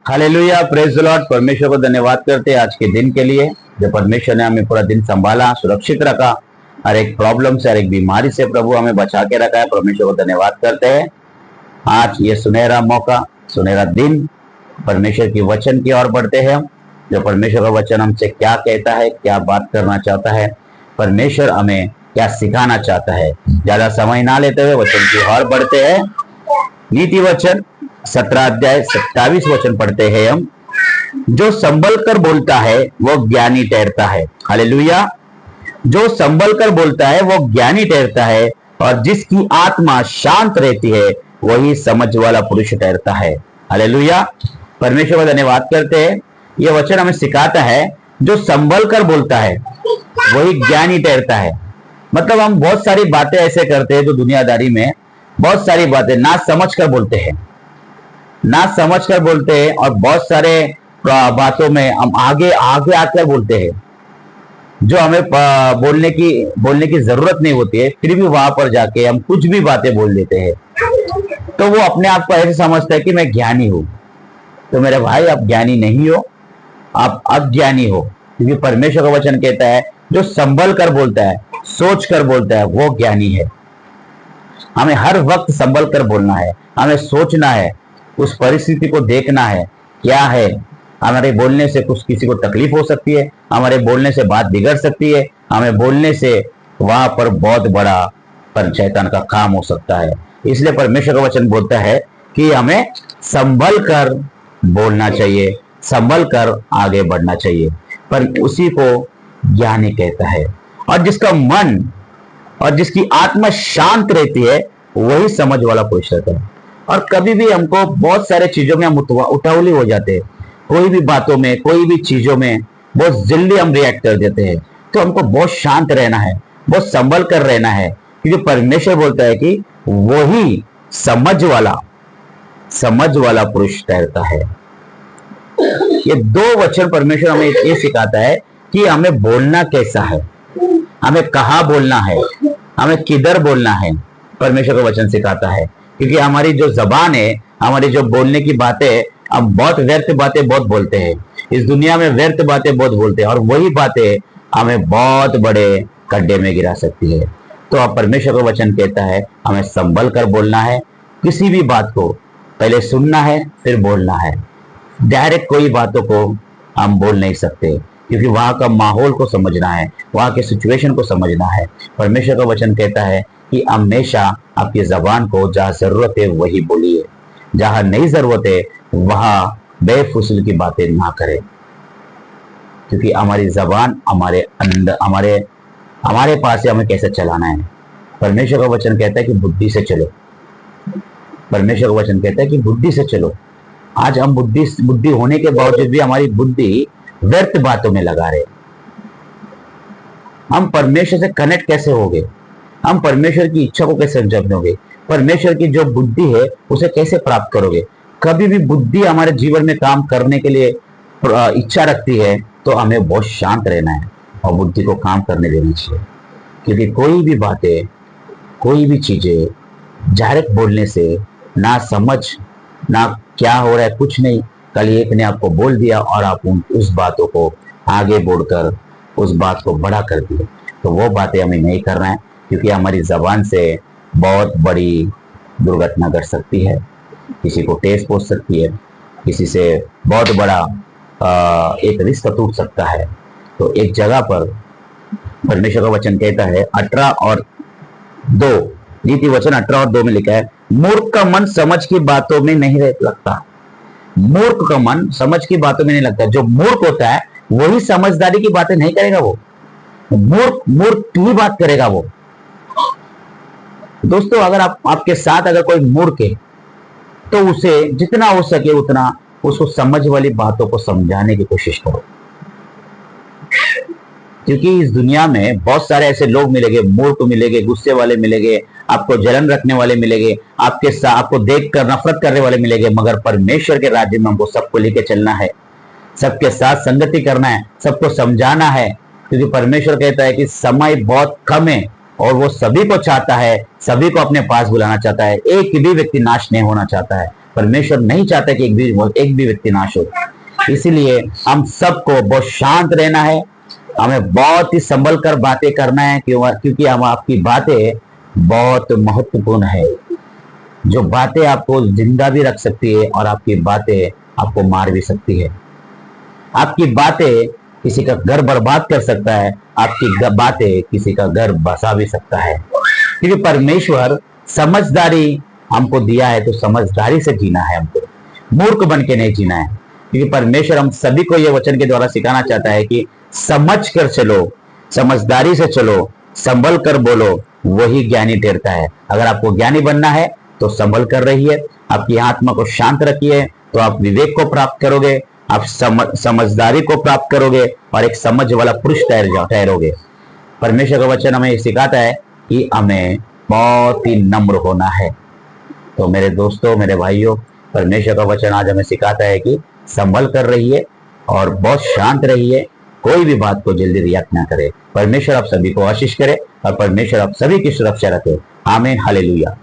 Hallelujah, praise the Lord. परमेश्वर को धन्यवाद करते हैं आज के दिन के लिए, जो परमेश्वर ने हमें पूरा दिन संभाला, सुरक्षित रखा, हर एक प्रॉब्लम से, हर एक बीमारी से प्रभु हमें बचा के रखा है। परमेश्वर को धन्यवाद करते हैं। आज ये सुनहरा मौका, सुनहरा दिन, परमेश्वर की वचन की ओर बढ़ते हैं। जो परमेश्वर का वचन हमसे क्या कहता है, क्या बात करना चाहता है, परमेश्वर हमें क्या सिखाना चाहता है, ज्यादा समय ना लेते हुए वचन की ओर बढ़ते हैं। नीति वचन 17 अध्याय 27 वचन पढ़ते हैं हम। जो संभल कर बोलता है वो ज्ञानी ठहरता है। हालेलुया। जो संभल कर बोलता है वो ज्ञानी ठहरता है, और जिसकी आत्मा शांत रहती है वही समझ वाला पुरुष ठहरता है। हालेलुया। परमेश्वर का धन्यवाद करते हैं। यह वचन हमें सिखाता है, जो संभल कर बोलता है वही ज्ञानी ठहरता है। मतलब हम बहुत सारी बातें ऐसे करते हैं, जो दुनियादारी में बहुत सारी बातें ना समझ कर बोलते हैं, ना समझ कर बोलते हैं, और बहुत सारे बातों में हम आगे आगे आकर बोलते हैं, जो हमें बोलने की जरूरत नहीं होती है, फिर भी वहां पर जाके हम कुछ भी बातें बोल देते हैं। तो वो अपने आप को ऐसे समझता है कि मैं ज्ञानी हूं। तो मेरे भाई, आप ज्ञानी नहीं हो, आप अज्ञानी हो। क्योंकि परमेश्वर का वचन कहता है, जो संभल कर बोलता है, सोच कर बोलता है, वो ज्ञानी है। हमें हर वक्त संभल कर बोलना है, हमें सोचना है, उस परिस्थिति को देखना है क्या है। हमारे बोलने से कुछ किसी को तकलीफ हो सकती है, हमारे बोलने से बात बिगड़ सकती है, हमें बोलने से वहां पर बहुत बड़ा पर शैतान का काम हो सकता है। इसलिए परमेश्वर का वचन बोलता है कि हमें संभल कर बोलना चाहिए, संभल कर आगे बढ़ना चाहिए। पर उसी को ज्ञानी कहता है। और जिसका मन और जिसकी आत्मा शांत रहती है वही समझ वाला पुरुष रहता है। और कभी भी हमको बहुत सारे चीजों में हम उतावली हो जाते हैं, कोई भी बातों में, कोई भी चीजों में बहुत जल्दी हम रिएक्ट कर देते हैं। तो हमको बहुत शांत रहना है, बहुत संभल कर रहना है, क्योंकि परमेश्वर बोलता है कि वही समझ वाला पुरुष ठहरता है। ये दो वचन परमेश्वर हमें ये सिखाता है कि हमें बोलना कैसा है, हमें कहाँ बोलना है, हमें किधर बोलना है। परमेश्वर का वचन सिखाता है, क्योंकि हमारी जो जबान है, हमारी जो बोलने की बातें, हम बहुत व्यर्थ बातें बहुत बोलते हैं। इस दुनिया में व्यर्थ बातें बहुत बोलते हैं, और वही बातें हमें बहुत बड़े गड्ढे में गिरा सकती है। तो अब परमेश्वर का वचन कहता है, हमें संभल कर बोलना है। किसी भी बात को पहले सुनना है, फिर बोलना है। डायरेक्ट कोई बातों को हम बोल नहीं सकते, क्योंकि वहां का माहौल को समझना है, वहां के सिचुएशन को समझना है। परमेश्वर का वचन कहता है कि हमेशा आपकी जबान को जहां जरूरत है वही बोलिए, जहां नहीं जरूरत है वहां बेफुजूल की बातें ना करें। क्योंकि हमारी जबान हमारे अंदर, हमारे पास है, हमें कैसे चलाना है। परमेश्वर का वचन कहता है कि बुद्धि से चलो। परमेश्वर का वचन कहता है कि बुद्धि से चलो। आज हम बुद्धि होने के बावजूद भी हमारी बुद्धि व्यर्थ बातों में लगा रहे। हम परमेश्वर से कनेक्ट कैसे होंगे, हम परमेश्वर की इच्छा को कैसे समझोगे, परमेश्वर की जो बुद्धि है उसे कैसे प्राप्त करोगे। कभी भी बुद्धि हमारे जीवन में काम करने के लिए इच्छा रखती है, तो हमें बहुत शांत रहना है और बुद्धि को काम करने देना चाहिए। क्योंकि कोई भी बातें, कोई भी चीजें डायरेक्ट बोलने से ना समझ, ना क्या हो रहा है, कुछ नहीं। कल एक ने आपको बोल दिया और आप उस बातों को आगे बढ़कर उस बात को बड़ा कर दिया। तो वो बातें हमें नहीं करना है, क्योंकि हमारी जबान से बहुत बड़ी दुर्घटना घट सकती है। किसी को ठेस पहुंच सकती है, किसी से बहुत बड़ा एक रिश्ता टूट सकता है। तो एक जगह पर परमेश्वर का वचन कहता है 18 और 2, नीति वचन 18 और 2 में लिखा है, मूर्ख का मन समझ की बातों में नहीं लगता। मूर्ख का मन समझ की बातों में नहीं लगता। जो मूर्ख होता है वही समझदारी की बातें नहीं करेगा। वो मूर्ख की बात करेगा वो। दोस्तों, अगर आपके साथ अगर कोई मूर्ख है, तो उसे जितना हो सके उतना उसको समझ वाली बातों को समझाने की कोशिश करो। क्योंकि इस दुनिया में बहुत सारे ऐसे लोग मिलेंगे, मूर्ख मिलेंगे, गुस्से वाले मिलेंगे, आपको जलन रखने वाले मिलेंगे, आपको देखकर नफरत करने वाले मिलेंगे। मगर परमेश्वर के राज्य में हमको सबको लेके चलना है, सबके साथ संगति करना है, सबको समझाना है। क्योंकि परमेश्वर कहता है कि समय बहुत कम है और वो सभी को चाहता है, सभी को अपने पास बुलाना चाहता है। एक भी व्यक्ति नाश नहीं होना चाहता है। परमेश्वर नहीं चाहता कि एक भी व्यक्ति नाश हो। इसीलिए हम सबको बहुत शांत रहना है, हमें बहुत ही संभल कर बातें करना है, क्योंकि हम आपकी बातें बहुत महत्वपूर्ण है। जो बातें आपको जिंदा भी रख सकती है और आपकी बातें आपको मार भी सकती है। आपकी बातें किसी का घर बर्बाद कर सकता है, आपकी बातें किसी का घर बसा भी सकता है। क्योंकि परमेश्वर समझदारी हमको दिया है, तो समझदारी से जीना है हमको, मूर्ख बन के नहीं जीना है। क्योंकि परमेश्वर हम सभी को यह वचन के द्वारा सिखाना चाहता है कि समझ कर चलो, समझदारी से चलो, संभल कर बोलो, वही ज्ञानी ठहरता है। अगर आपको ज्ञानी बनना है तो संभल कर रहिए, आपकी आत्मा को शांत रखिए, तो आप विवेक को प्राप्त करोगे, आप समझदारी को प्राप्त करोगे और एक समझ वाला पुरुष ठहरोगे। परमेश्वर का वचन हमें सिखाता है कि हमें बहुत ही नम्र होना है। तो मेरे दोस्तों, मेरे भाइयों, परमेश्वर का वचन आज हमें सिखाता है कि संभल कर रहिए और बहुत शांत रहिए, कोई भी बात को जल्दी रिएक्ट ना करे। परमेश्वर आप सभी को आशीष करे और परमेश्वर आप सभी की सुरक्षा रखे। आमीन, हालेलुया।